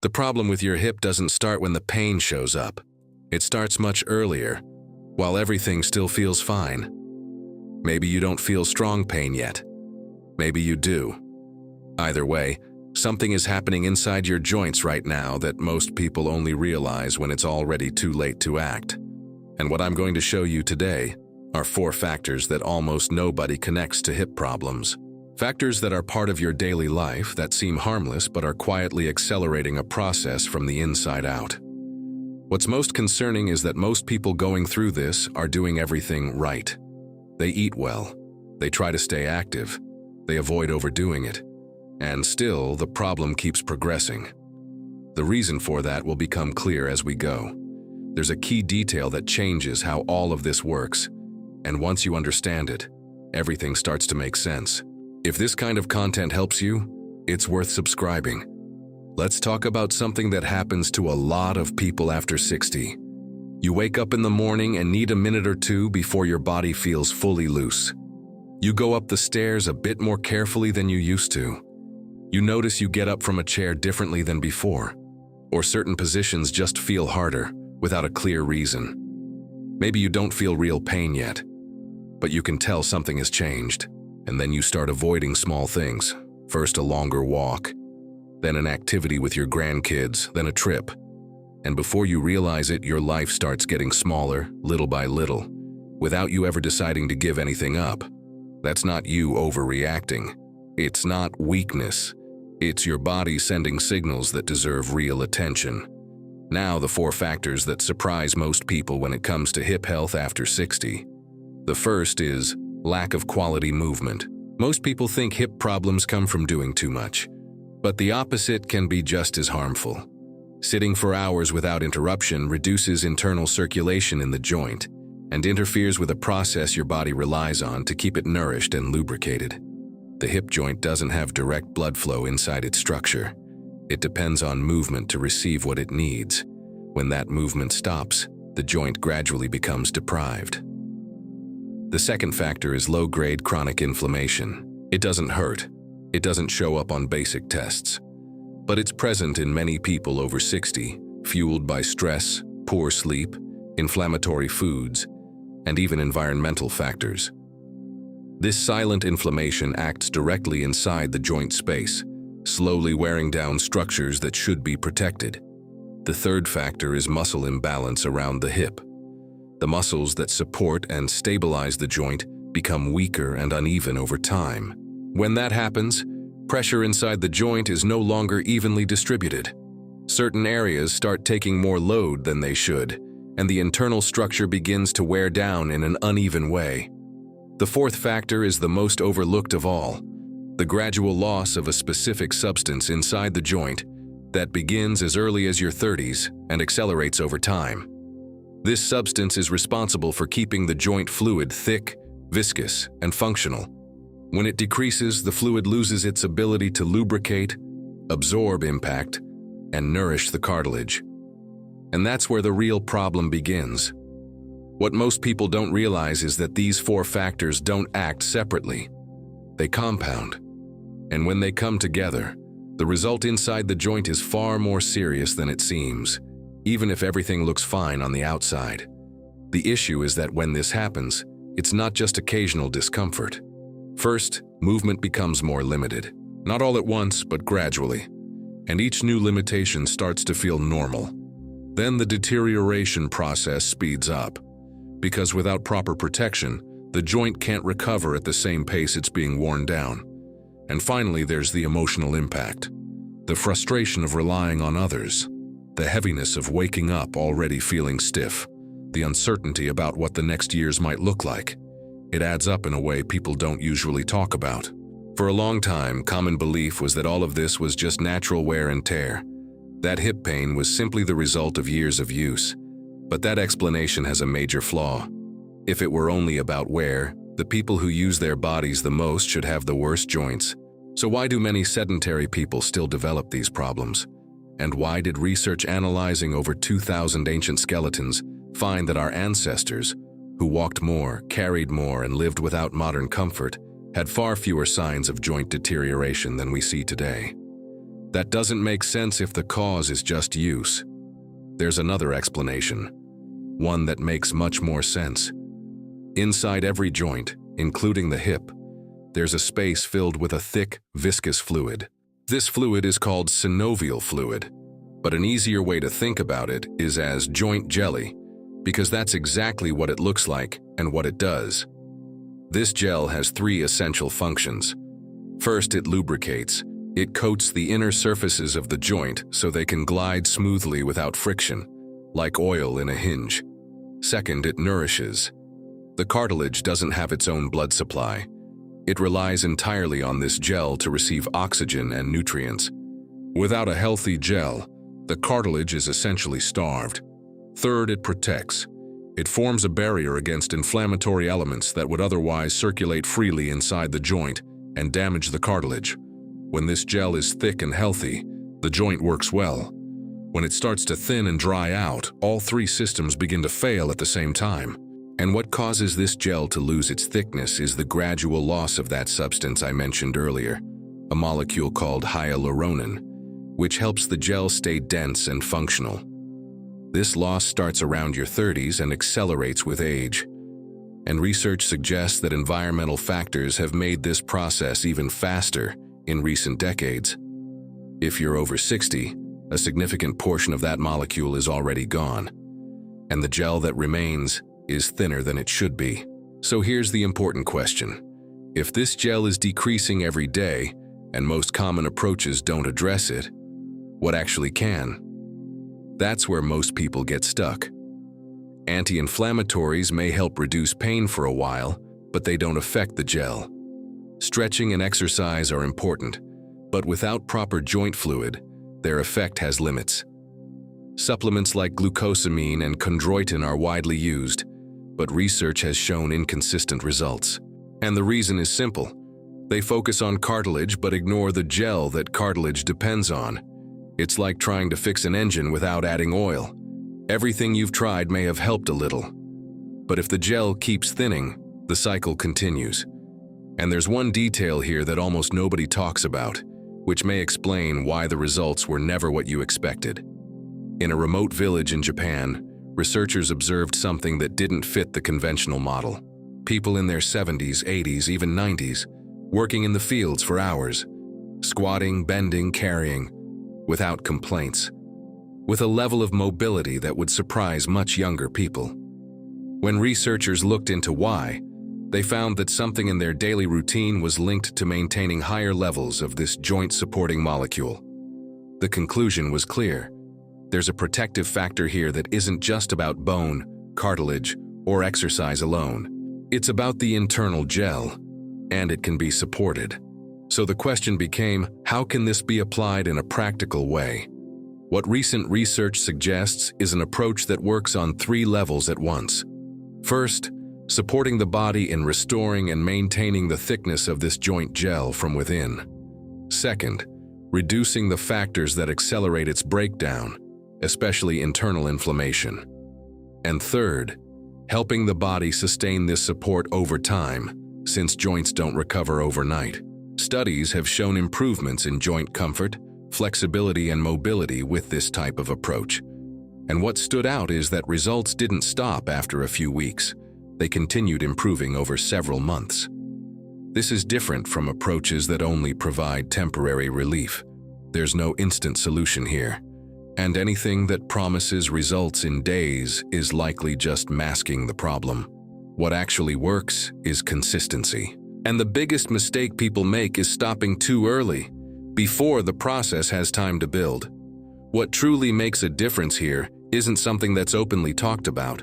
The problem with your hip doesn't start when the pain shows up. It starts much earlier, while everything still feels fine. Maybe you don't feel strong pain yet. Maybe you do. Either way, something is happening inside your joints right now that most people only realize when it's already too late to act. And what I'm going to show you today are 4 factors that almost nobody connects to hip problems. Factors that are part of your daily life that seem harmless but are quietly accelerating a process from the inside out. What's most concerning is that most people going through this are doing everything right. They eat well, they try to stay active, they avoid overdoing it, and still the problem keeps progressing. The reason for that will become clear as we go. There's a key detail that changes how all of this works, and once you understand it, everything starts to make sense. If this kind of content helps you, it's worth subscribing. Let's talk about something that happens to a lot of people after 60. You wake up in the morning and need a minute or two before your body feels fully loose. You go up the stairs a bit more carefully than you used to. You notice you get up from a chair differently than before, or certain positions just feel harder without a clear reason. Maybe you don't feel real pain yet, but you can tell something has changed. And then you start avoiding small things. First a longer walk, then an activity with your grandkids, then a trip. And before you realize it, your life starts getting smaller, little by little, without you ever deciding to give anything up. That's not you overreacting. It's not weakness. It's your body sending signals that deserve real attention. Now the 4 factors that surprise most people when it comes to hip health after 60. The first is lack of quality movement. Most people think hip problems come from doing too much, but the opposite can be just as harmful. Sitting for hours without interruption reduces internal circulation in the joint and interferes with a process your body relies on to keep it nourished and lubricated. The hip joint doesn't have direct blood flow inside its structure. It depends on movement to receive what it needs. When that movement stops, the joint gradually becomes deprived. The second factor is low-grade chronic inflammation. It doesn't hurt. It doesn't show up on basic tests. But it's present in many people over 60, fueled by stress, poor sleep, inflammatory foods, and even environmental factors. This silent inflammation acts directly inside the joint space, slowly wearing down structures that should be protected. The third factor is muscle imbalance around the hip. The muscles that support and stabilize the joint become weaker and uneven over time. When that happens, pressure inside the joint is no longer evenly distributed. Certain areas start taking more load than they should, and the internal structure begins to wear down in an uneven way. The fourth factor is the most overlooked of all, the gradual loss of a specific substance inside the joint that begins as early as your 30s and accelerates over time. This substance is responsible for keeping the joint fluid thick, viscous, and functional. When it decreases, the fluid loses its ability to lubricate, absorb impact, and nourish the cartilage. And that's where the real problem begins. What most people don't realize is that these 4 factors don't act separately. They compound. And when they come together, the result inside the joint is far more serious than it seems, even if everything looks fine on the outside. The issue is that when this happens, it's not just occasional discomfort. First, movement becomes more limited. Not all at once, but gradually. And each new limitation starts to feel normal. Then the deterioration process speeds up, because without proper protection, the joint can't recover at the same pace it's being worn down. And finally, there's the emotional impact. The frustration of relying on others. The heaviness of waking up already feeling stiff. The uncertainty about what the next years might look like. It adds up in a way people don't usually talk about. For a long time, common belief was that all of this was just natural wear and tear. That hip pain was simply the result of years of use. But that explanation has a major flaw. If it were only about wear, the people who use their bodies the most should have the worst joints. So why do many sedentary people still develop these problems? And why did research analyzing over 2,000 ancient skeletons find that our ancestors, who walked more, carried more, and lived without modern comfort, had far fewer signs of joint deterioration than we see today? That doesn't make sense if the cause is just use. There's another explanation, one that makes much more sense. Inside every joint, including the hip, there's a space filled with a thick, viscous fluid. This fluid is called synovial fluid, but an easier way to think about it is as joint jelly, because that's exactly what it looks like and what it does. This gel has three essential functions. First, it lubricates. It coats the inner surfaces of the joint so they can glide smoothly without friction, like oil in a hinge. Second, it nourishes. The cartilage doesn't have its own blood supply. It relies entirely on this gel to receive oxygen and nutrients. Without a healthy gel, the cartilage is essentially starved. Third, it protects. It forms a barrier against inflammatory elements that would otherwise circulate freely inside the joint and damage the cartilage. When this gel is thick and healthy, the joint works well. When it starts to thin and dry out, all three systems begin to fail at the same time. And what causes this gel to lose its thickness is the gradual loss of that substance I mentioned earlier, a molecule called hyaluronan, which helps the gel stay dense and functional. This loss starts around your 30s and accelerates with age. And research suggests that environmental factors have made this process even faster in recent decades. If you're over 60, a significant portion of that molecule is already gone, and the gel that remains is thinner than it should be. So here's the important question. If this gel is decreasing every day, and most common approaches don't address it, what actually can? That's where most people get stuck. Anti-inflammatories may help reduce pain for a while, but they don't affect the gel. Stretching and exercise are important, but without proper joint fluid, their effect has limits. Supplements like glucosamine and chondroitin are widely used, but research has shown inconsistent results. And the reason is simple. They focus on cartilage but ignore the gel that cartilage depends on. It's like trying to fix an engine without adding oil. Everything you've tried may have helped a little. But if the gel keeps thinning, the cycle continues. And there's one detail here that almost nobody talks about, which may explain why the results were never what you expected. In a remote village in Japan, researchers observed something that didn't fit the conventional model. People in their 70s, 80s, even 90s, working in the fields for hours, squatting, bending, carrying, without complaints, with a level of mobility that would surprise much younger people. When researchers looked into why, they found that something in their daily routine was linked to maintaining higher levels of this joint-supporting molecule. The conclusion was clear. There's a protective factor here that isn't just about bone, cartilage, or exercise alone. It's about the internal gel, and it can be supported. So the question became, how can this be applied in a practical way? What recent research suggests is an approach that works on three levels at once. First, supporting the body in restoring and maintaining the thickness of this joint gel from within. Second, reducing the factors that accelerate its breakdown, especially internal inflammation. And third, helping the body sustain this support over time, since joints don't recover overnight. Studies have shown improvements in joint comfort, flexibility, and mobility with this type of approach. And what stood out is that results didn't stop after a few weeks. They continued improving over several months. This is different from approaches that only provide temporary relief. There's no instant solution here. And anything that promises results in days is likely just masking the problem. What actually works is consistency. And the biggest mistake people make is stopping too early, before the process has time to build. What truly makes a difference here isn't something that's openly talked about.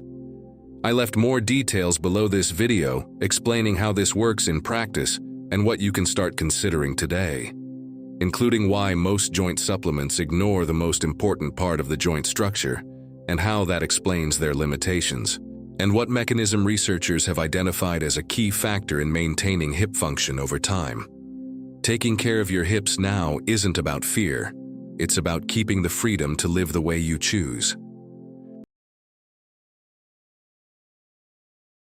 I left more details below this video explaining how this works in practice and what you can start considering today, including why most joint supplements ignore the most important part of the joint structure and how that explains their limitations, and what mechanism researchers have identified as a key factor in maintaining hip function over time. Taking care of your hips now isn't about fear. It's about keeping the freedom to live the way you choose.